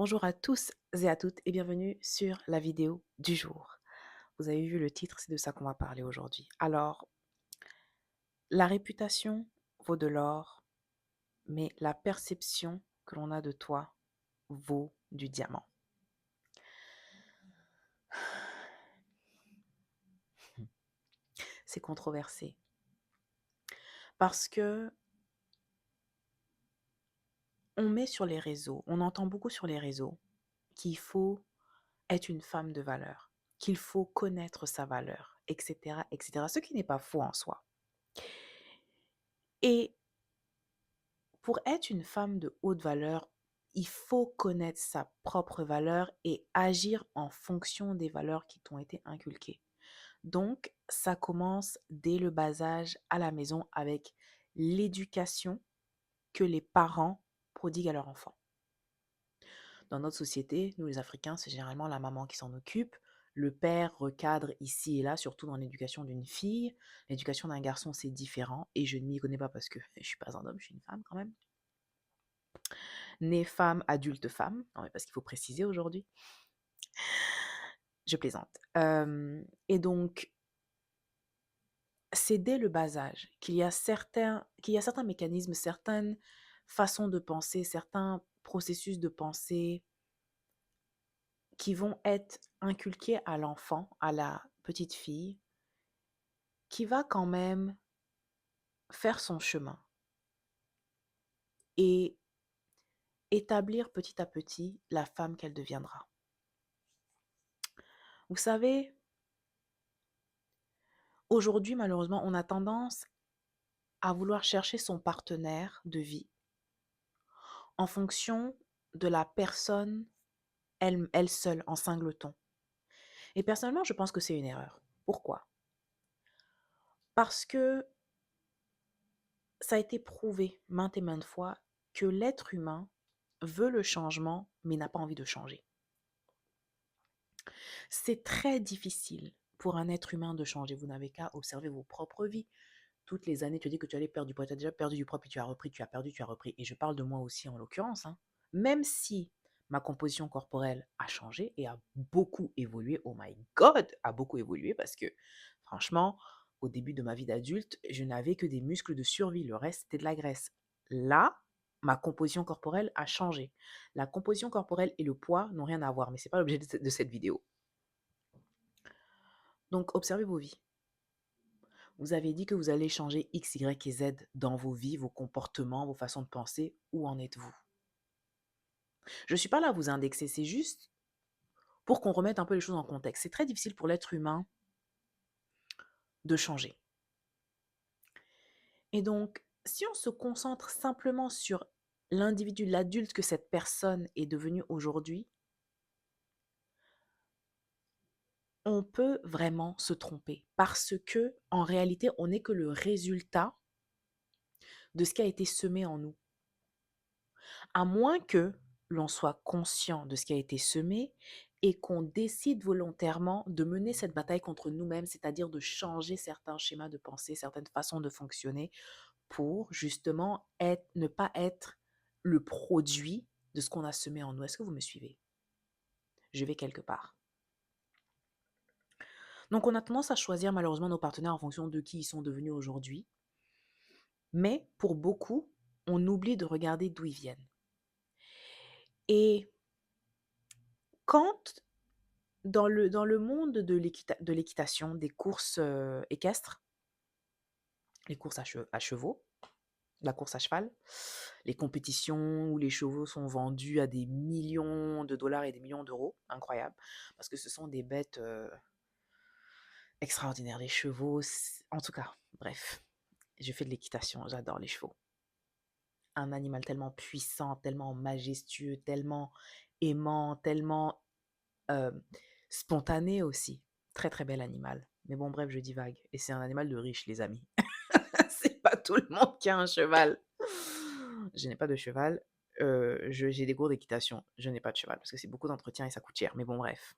Bonjour à tous et à toutes et bienvenue sur la vidéo du jour. Vous avez vu le titre, c'est de ça qu'on va parler aujourd'hui. Alors, la réputation vaut de l'or, mais la perception que l'on a de toi vaut du diamant. C'est controversé parce que on met sur les réseaux, on entend beaucoup sur les réseaux qu'il faut être une femme de valeur, qu'il faut connaître sa valeur, etc., etc. Ce qui n'est pas faux en soi. Et pour être une femme de haute valeur, il faut connaître sa propre valeur et agir en fonction des valeurs qui t'ont été inculquées. Donc, ça commence dès le bas âge à la maison avec l'éducation que les parents prodiguent à leurs enfants. Dans notre société, nous les Africains, c'est généralement la maman qui s'en occupe. Le père recadre ici et là, surtout dans l'éducation d'une fille. L'éducation d'un garçon, c'est différent et je ne m'y connais pas parce que je ne suis pas un homme, je suis une femme quand même. Née femme, adulte femme. Non, mais parce qu'il faut préciser aujourd'hui. Je plaisante. Et donc, c'est dès le bas âge qu'il y a certains mécanismes, certaines façons de penser, certains processus de pensée qui vont être inculqués à l'enfant, à la petite fille, qui va quand même faire son chemin et établir petit à petit la femme qu'elle deviendra. Vous savez, aujourd'hui, malheureusement, on a tendance à vouloir chercher son partenaire de vie en fonction de la personne elle seule, en singleton. Et personnellement, je pense que c'est une erreur. Pourquoi? Parce que ça a été prouvé maintes et maintes fois que l'être humain veut le changement, mais n'a pas envie de changer. C'est très difficile pour un être humain de changer. Vous n'avez qu'à observer vos propres vies. Toutes les années, tu dis que tu allais perdre du poids, tu as déjà perdu du poids, puis tu as repris, tu as perdu, tu as repris. Et je parle de moi aussi en l'occurrence, hein. Même si ma composition corporelle a changé et a beaucoup évolué, oh my God, a beaucoup évolué parce que franchement, au début de ma vie d'adulte, je n'avais que des muscles de survie, le reste c'était de la graisse. Là, ma composition corporelle a changé. La composition corporelle et le poids n'ont rien à voir, mais ce n'est pas l'objet de cette vidéo. Donc, observez vos vies. Vous avez dit que vous allez changer X, Y et Z dans vos vies, vos comportements, vos façons de penser. Où en êtes-vous? Je ne suis pas là à vous indexer, c'est juste pour qu'on remette un peu les choses en contexte. C'est très difficile pour l'être humain de changer. Et donc, si on se concentre simplement sur l'individu, l'adulte que cette personne est devenue aujourd'hui, on peut vraiment se tromper parce que, en réalité, on n'est que le résultat de ce qui a été semé en nous. À moins que l'on soit conscient de ce qui a été semé et qu'on décide volontairement de mener cette bataille contre nous-mêmes, c'est-à-dire de changer certains schémas de pensée, certaines façons de fonctionner pour justement ne pas être le produit de ce qu'on a semé en nous. Est-ce que vous me suivez? Je vais quelque part. Donc on a tendance à choisir malheureusement nos partenaires en fonction de qui ils sont devenus aujourd'hui, mais pour beaucoup, on oublie de regarder d'où ils viennent. Et quand dans le monde de l'équitation, des courses, équestres, les courses à chevaux, la course à cheval, les compétitions où les chevaux sont vendus à des millions de dollars et des millions d'euros, incroyable, parce que ce sont des bêtes, extraordinaires. Les chevaux, en tout cas, bref, je fais de l'équitation, j'adore les chevaux. Un animal tellement puissant, tellement majestueux, tellement aimant, tellement euh, spontané aussi. Très très bel animal. Mais bon, bref, je divague. Et c'est un animal de riche, les amis. C'est pas tout le monde qui a un cheval. Je n'ai pas de cheval. J'ai des cours d'équitation. Je n'ai pas de cheval parce que c'est beaucoup d'entretien et ça coûte cher. Mais bon, bref.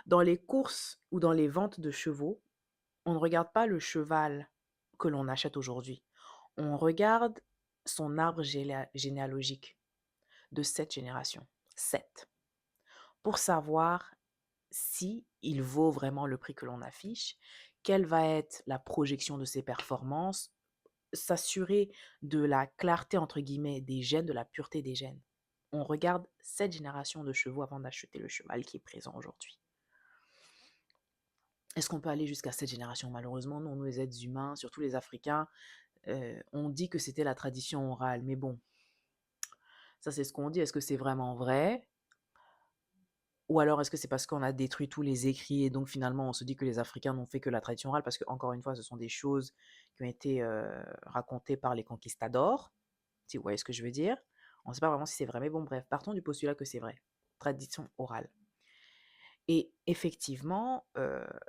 Dans les courses ou dans les ventes de chevaux, on ne regarde pas le cheval que l'on achète aujourd'hui. On regarde son arbre généalogique de cette génération. 7. Pour savoir si il vaut vraiment le prix que l'on affiche, quelle va être la projection de ses performances, s'assurer de la clarté entre guillemets des gènes, de la pureté des gènes. On regarde 7 générations de chevaux avant d'acheter le cheval qui est présent aujourd'hui. Est-ce qu'on peut aller jusqu'à 7 générations? Malheureusement, non, nous les êtres humains, surtout les Africains, on dit que c'était la tradition orale, mais bon, ça c'est ce qu'on dit. Est-ce que c'est vraiment vrai? Ou alors est-ce que c'est parce qu'on a détruit tous les écrits et donc finalement on se dit que les Africains n'ont fait que la tradition orale? Parce que encore une fois, ce sont des choses qui ont été racontées par les conquistadors, si vous voyez ce que je veux dire. On ne sait pas vraiment si c'est vrai, mais bon, bref, partons du postulat que c'est vrai. Tradition orale. Et effectivement,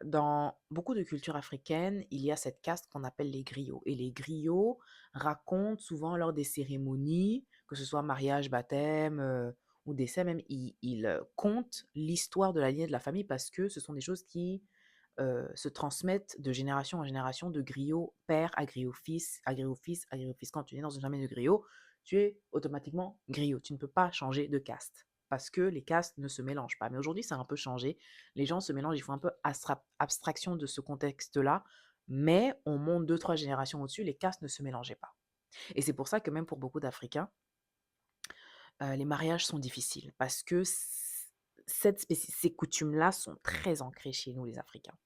dans beaucoup de cultures africaines, il y a cette caste qu'on appelle les griots. Et les griots racontent souvent lors des cérémonies, que ce soit mariage, baptême ou décès même, ils content l'histoire de la lignée de la famille parce que ce sont des choses qui se transmettent de génération en génération, de griot père à griot fils, à griot fils, à griot fils. Quand tu es dans une famille de griot, tu es automatiquement griot. Tu ne peux pas changer de caste parce que les castes ne se mélangent pas. Mais aujourd'hui, ça a un peu changé. Les gens se mélangent, ils font un peu abstraction de ce contexte-là, mais on monte deux, trois générations au-dessus, les castes ne se mélangeaient pas. Et c'est pour ça que même pour beaucoup d'Africains, les mariages sont difficiles parce que ces coutumes-là sont très ancrées chez nous, les Africains.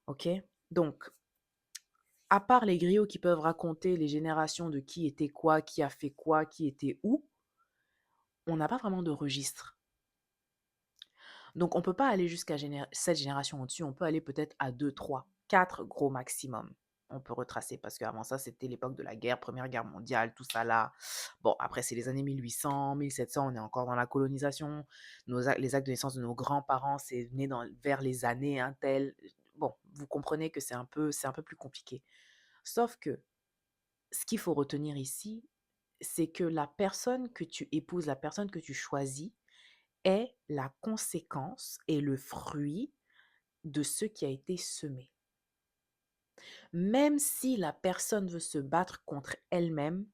Ok? Donc, à part les griots qui peuvent raconter les générations de qui était quoi, qui a fait quoi, qui était où, on n'a pas vraiment de registre. Donc, on ne peut pas aller jusqu'à cette génération au-dessus, on peut aller peut-être à 2, 3, 4 gros maximum. On peut retracer parce qu'avant ça, c'était l'époque de la guerre, Première Guerre mondiale, tout ça là. Bon, après, c'est les années 1800, 1700, on est encore dans la colonisation. Les actes de naissance de nos grands-parents, c'est né vers les années un tel. Bon, vous comprenez que c'est un peu plus compliqué. Sauf que ce qu'il faut retenir ici, c'est que la personne que tu épouses, la personne que tu choisis, est la conséquence et le fruit de ce qui a été semé. Même si la personne veut se battre contre elle-même,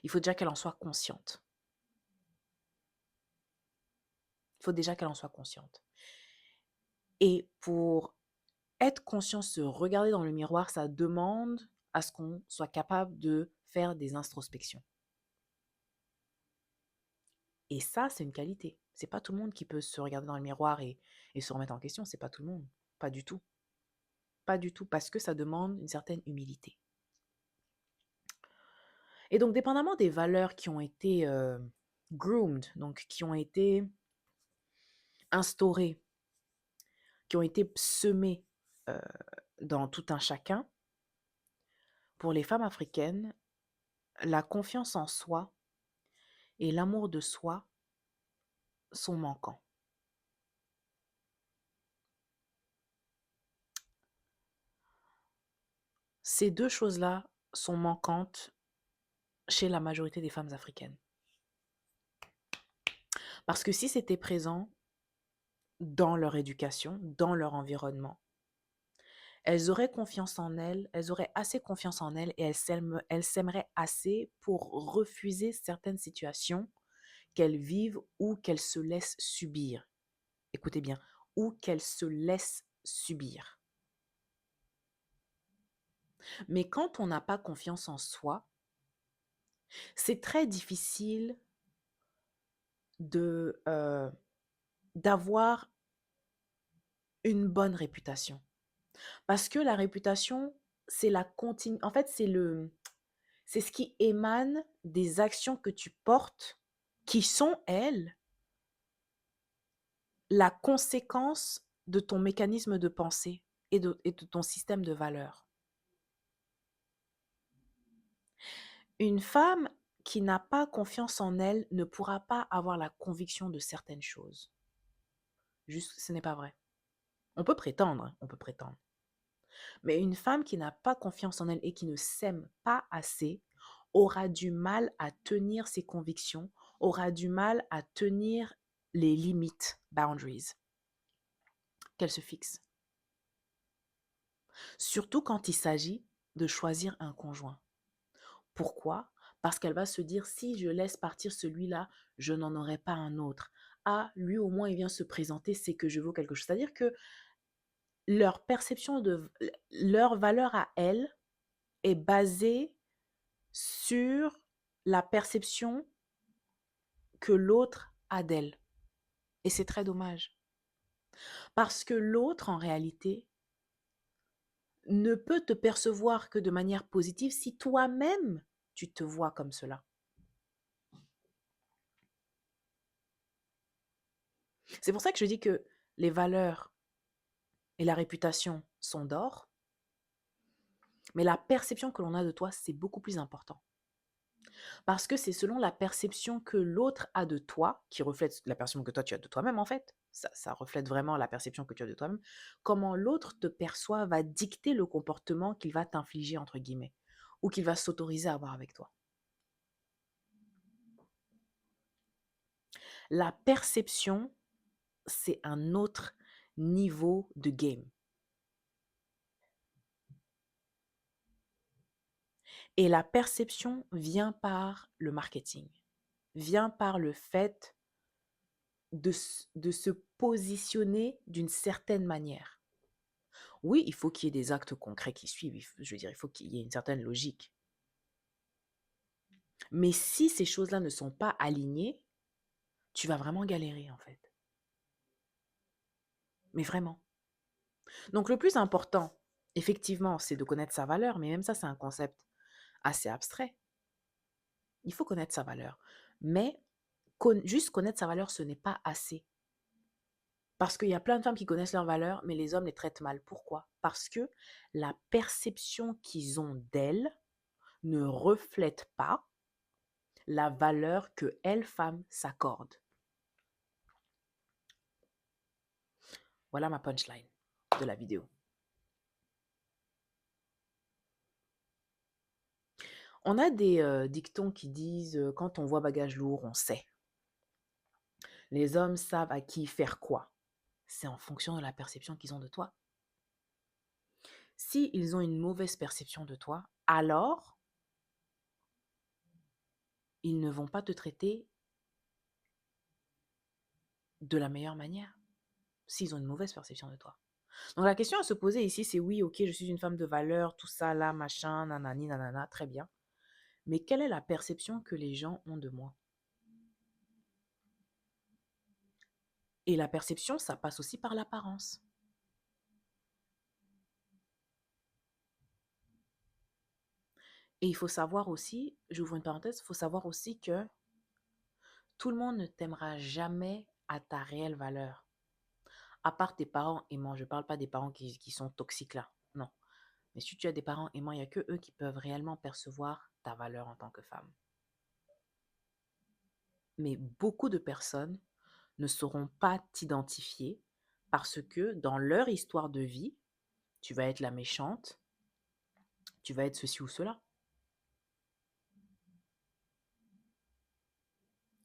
il faut déjà qu'elle en soit consciente. Il faut déjà qu'elle en soit consciente. Et pour être conscient, se regarder dans le miroir, ça demande à ce qu'on soit capable de faire des introspections. Et ça, c'est une qualité. C'est pas tout le monde qui peut se regarder dans le miroir et se remettre en question. C'est pas tout le monde. Pas du tout. Pas du tout. Parce que ça demande une certaine humilité. Et donc, dépendamment des valeurs qui ont été groomed, donc qui ont été instaurées, qui ont été semées euh, dans tout un chacun, pour les femmes africaines, la confiance en soi et l'amour de soi sont manquants. Ces deux choses-là sont manquantes chez la majorité des femmes africaines. Parce que si c'était présent dans leur éducation, dans leur environnement, elles auraient confiance en elles, elles auraient assez confiance en elles et elles s'aimeraient assez pour refuser certaines situations qu'elles vivent ou qu'elles se laissent subir. Écoutez bien, ou qu'elles se laissent subir. Mais quand on n'a pas confiance en soi, c'est très difficile de d'avoir une bonne réputation. Parce que la réputation, c'est la continue. En fait, c'est ce qui émane des actions que tu portes, qui sont, elles, la conséquence de ton mécanisme de pensée et de ton système de valeurs. Une femme qui n'a pas confiance en elle ne pourra pas avoir la conviction de certaines choses. Juste, ce n'est pas vrai. On peut prétendre, hein, on peut prétendre. Mais une femme qui n'a pas confiance en elle et qui ne s'aime pas assez aura du mal à tenir ses convictions, aura du mal à tenir les limites, boundaries, qu'elle se fixe. Surtout quand il s'agit de choisir un conjoint. Pourquoi? Parce qu'elle va se dire, si je laisse partir celui-là, je n'en aurai pas un autre. Ah, lui au moins il vient se présenter, c'est que je vaux quelque chose. C'est-à-dire que leur perception de leur valeur à elles est basée sur la perception que l'autre a d'elle. Et c'est très dommage. Parce que l'autre, en réalité, ne peut te percevoir que de manière positive si toi-même, tu te vois comme cela. C'est pour ça que je dis que les valeurs et la réputation sont d'or, mais la perception que l'on a de toi, c'est beaucoup plus important. Parce que c'est selon la perception que l'autre a de toi, qui reflète la perception que toi tu as de toi-même en fait, ça reflète vraiment la perception que tu as de toi-même, comment l'autre te perçoit va dicter le comportement qu'il va t'infliger, entre guillemets, ou qu'il va s'autoriser à avoir avec toi. La perception, c'est un autre niveau de game. Et la perception vient par le marketing, vient par le fait de se positionner d'une certaine manière. Oui, il faut qu'il y ait des actes concrets qui suivent. Je veux dire, il faut qu'il y ait une certaine logique. Mais si ces choses-là ne sont pas alignées, tu vas vraiment galérer en fait. Mais vraiment. Donc le plus important, effectivement, c'est de connaître sa valeur, mais même ça, c'est un concept assez abstrait. Il faut connaître sa valeur. Mais juste connaître sa valeur, ce n'est pas assez. Parce qu'il y a plein de femmes qui connaissent leur valeur, mais les hommes les traitent mal. Pourquoi? Parce que la perception qu'ils ont d'elles ne reflète pas la valeur que elles, femmes, s'accordent. Voilà ma punchline de la vidéo. On a des dictons qui disent quand on voit bagage lourd, on sait. Les hommes savent à qui faire quoi. C'est en fonction de la perception qu'ils ont de toi. Si ils ont une mauvaise perception de toi, alors ils ne vont pas te traiter de la meilleure manière. S'ils ont une mauvaise perception de toi. Donc la question à se poser ici, c'est oui, ok, je suis une femme de valeur, tout ça, là, machin, nanani, nanana, très bien. Mais quelle est la perception que les gens ont de moi? Et la perception, ça passe aussi par l'apparence. Et il faut savoir aussi, j'ouvre une parenthèse, il faut savoir aussi que tout le monde ne t'aimera jamais à ta réelle valeur. À part tes parents aimants, je ne parle pas des parents qui sont toxiques là, non. Mais si tu as des parents aimants, il n'y a que eux qui peuvent réellement percevoir ta valeur en tant que femme. Mais beaucoup de personnes ne sauront pas t'identifier parce que dans leur histoire de vie, tu vas être la méchante, tu vas être ceci ou cela.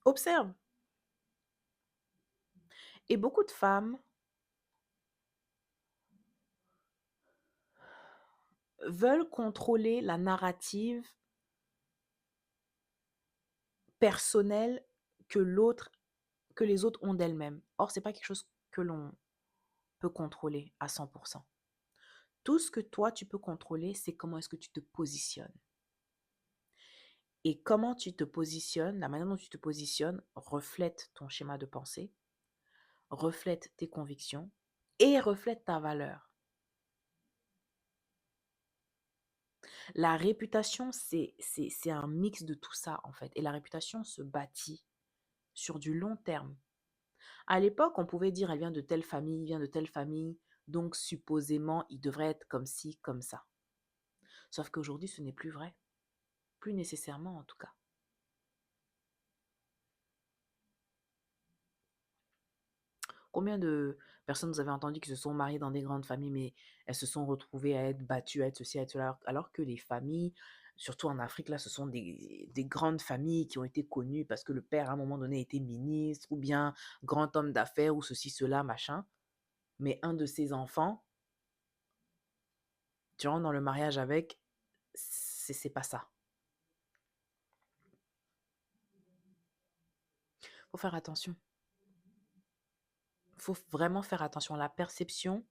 Observe. Et beaucoup de femmes veulent contrôler la narrative personnelle que que les autres ont d'elles-mêmes. Or, c'est pas quelque chose que l'on peut contrôler à 100%. Tout ce que toi, tu peux contrôler, c'est comment est-ce que tu te positionnes. Et comment tu te positionnes, la manière dont tu te positionnes reflète ton schéma de pensée, reflète tes convictions et reflète ta valeur. La réputation, c'est un mix de tout ça, en fait. Et la réputation se bâtit sur du long terme. À l'époque, on pouvait dire, elle vient de telle famille, il vient de telle famille, donc supposément, il devrait être comme ci, comme ça. Sauf qu'aujourd'hui, ce n'est plus vrai. Plus nécessairement, en tout cas. Combien de personnes vous avez entendu qui se sont mariées dans des grandes familles, mais elles se sont retrouvées à être battues, à être ceci, à être cela, alors que les familles, surtout en Afrique, là, ce sont des grandes familles qui ont été connues parce que le père, à un moment donné, était ministre, ou bien grand homme d'affaires, ou ceci, cela, machin. Mais un de ses enfants, tu rentres dans le mariage avec, c'est pas ça. Faut faire attention. Faut vraiment faire attention. La perception,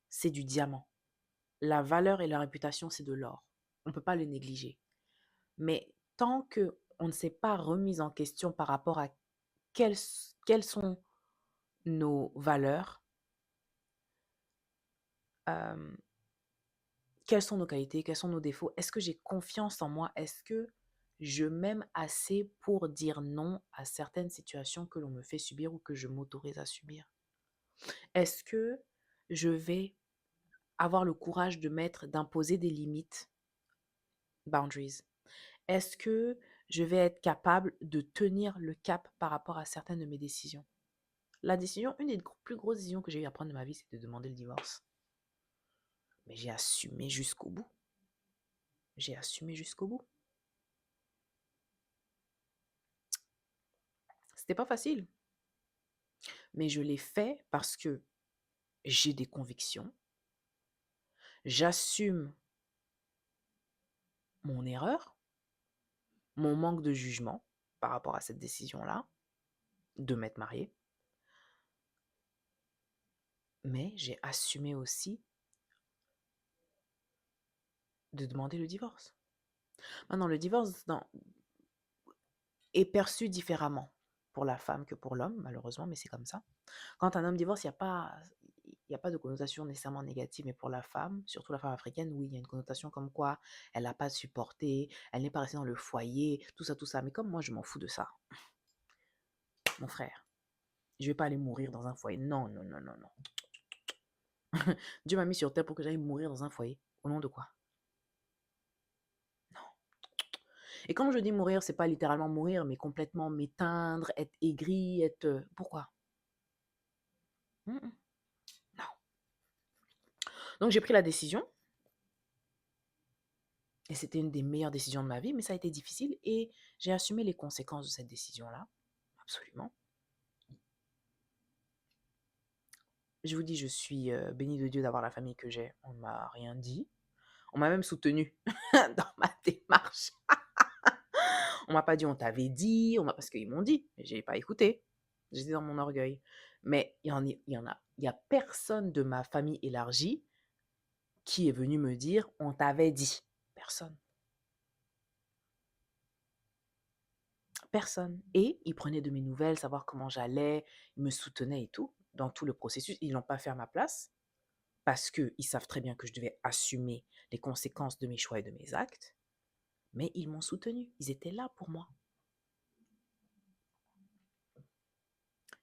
c'est du diamant. La valeur et la réputation, c'est de l'or. On ne peut pas le négliger. Mais tant que on ne s'est pas remis en question par rapport à quelles sont nos valeurs, euh, quelles sont nos qualités, quels sont nos défauts, est-ce que j'ai confiance en moi, est-ce que je m'aime assez pour dire non à certaines situations que l'on me fait subir ou que je m'autorise à subir? Est-ce que je vais avoir le courage d'imposer des limites, boundaries? Est-ce que je vais être capable de tenir le cap par rapport à certaines de mes décisions? Une des plus grosses décisions que j'ai eu à prendre de ma vie, c'est de demander le divorce. Mais j'ai assumé jusqu'au bout. J'ai assumé jusqu'au bout. C'était pas facile, mais je l'ai fait parce que j'ai des convictions. J'assume mon erreur, mon manque de jugement par rapport à cette décision-là, de m'être mariée. Mais j'ai assumé aussi de demander le divorce. Maintenant, le divorce est perçu différemment pour la femme que pour l'homme, malheureusement, mais c'est comme ça. Quand un homme divorce, il y a pas de connotation nécessairement négative, mais pour la femme, surtout la femme africaine, oui, il y a une connotation comme quoi elle n'a pas supporté, elle n'est pas restée dans le foyer, tout ça, tout ça. Mais comme moi, je m'en fous de ça, mon frère. Je vais pas aller mourir dans un foyer. Non, non, non, non, non. Dieu m'a mis sur terre pour que j'aille mourir dans un foyer. Au nom de quoi? Non. Et quand je dis mourir, c'est pas littéralement mourir, mais complètement m'éteindre, être aigri, être... Pourquoi? Mm-mm. Non. Donc j'ai pris la décision, et c'était une des meilleures décisions de ma vie, mais ça a été difficile, et j'ai assumé les conséquences de cette décision-là. Absolument. Je vous dis, je suis bénie de Dieu d'avoir la famille que j'ai. On ne m'a rien dit. On m'a même soutenue dans ma démarche. On m'a pas dit on t'avait dit, parce qu'ils m'ont dit, mais j'ai pas écouté. J'étais dans mon orgueil. Mais il y a personne de ma famille élargie qui est venu me dire on t'avait dit. Personne. Personne. Et ils prenaient de mes nouvelles, savoir comment j'allais, ils me soutenaient et tout, dans tout le processus. Ils n'ont pas fait à ma place parce qu'ils savent très bien que je devais assumer les conséquences de mes choix et de mes actes, mais ils m'ont soutenu. Ils étaient là pour moi.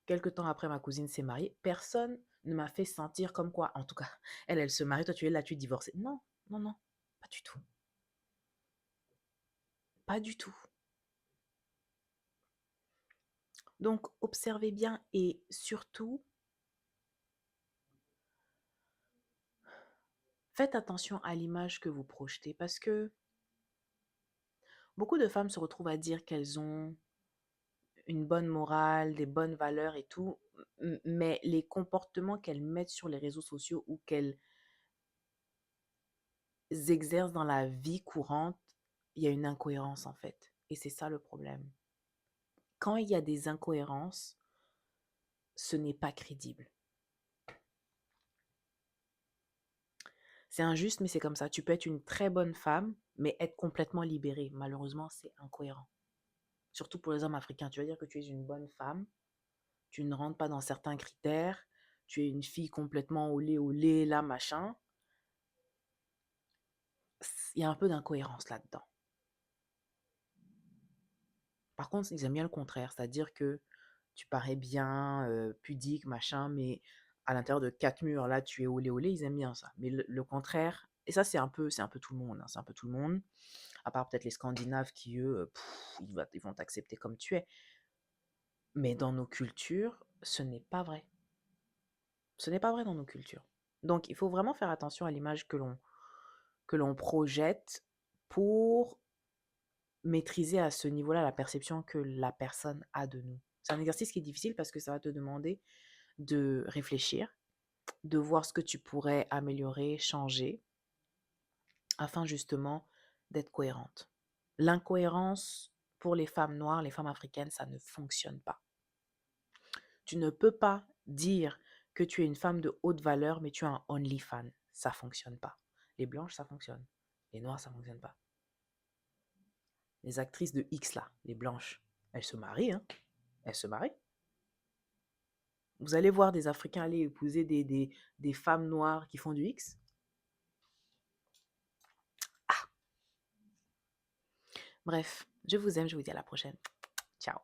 Quelque temps après, ma cousine s'est mariée. Personne ne m'a fait sentir comme quoi, en tout cas, elle se marie, toi tu es là, tu es divorcée. Non, non, non, pas du tout. Pas du tout. Donc, observez bien et surtout, faites attention à l'image que vous projetez parce que beaucoup de femmes se retrouvent à dire qu'elles ont une bonne morale, des bonnes valeurs et tout, mais les comportements qu'elles mettent sur les réseaux sociaux ou qu'elles exercent dans la vie courante, il y a une incohérence en fait. Et c'est ça le problème. Quand il y a des incohérences, ce n'est pas crédible. C'est injuste, mais c'est comme ça. Tu peux être une très bonne femme, mais être complètement libérée. Malheureusement, c'est incohérent. Surtout pour les hommes africains. Tu vas dire que tu es une bonne femme, tu ne rentres pas dans certains critères, tu es une fille complètement olé, là, machin. Il y a un peu d'incohérence là-dedans. Par contre, ils aiment bien le contraire, c'est-à-dire que tu parais bien, pudique, machin, mais à l'intérieur de quatre murs, là, tu es olé, ils aiment bien ça. Mais le contraire, et ça, c'est un peu tout le monde, hein, c'est un peu tout le monde, à part peut-être les Scandinaves qui, eux, ils vont t'accepter comme tu es. Mais dans nos cultures, ce n'est pas vrai. Ce n'est pas vrai dans nos cultures. Donc, il faut vraiment faire attention à l'image que l'on projette pour maîtriser à ce niveau-là la perception que la personne a de nous. C'est un exercice qui est difficile parce que ça va te demander de réfléchir, de voir ce que tu pourrais améliorer, changer, afin justement d'être cohérente. L'incohérence pour les femmes noires, les femmes africaines, ça ne fonctionne pas. Tu ne peux pas dire que tu es une femme de haute valeur, mais tu es un OnlyFans. Ça fonctionne pas. Les blanches, ça fonctionne. Les noires, ça fonctionne pas. Les actrices de X, là, les blanches, elles se marient, hein. Elles se marient. Vous allez voir des Africains aller épouser des femmes noires qui font du X. Ah, bref, je vous aime, je vous dis à la prochaine. Ciao.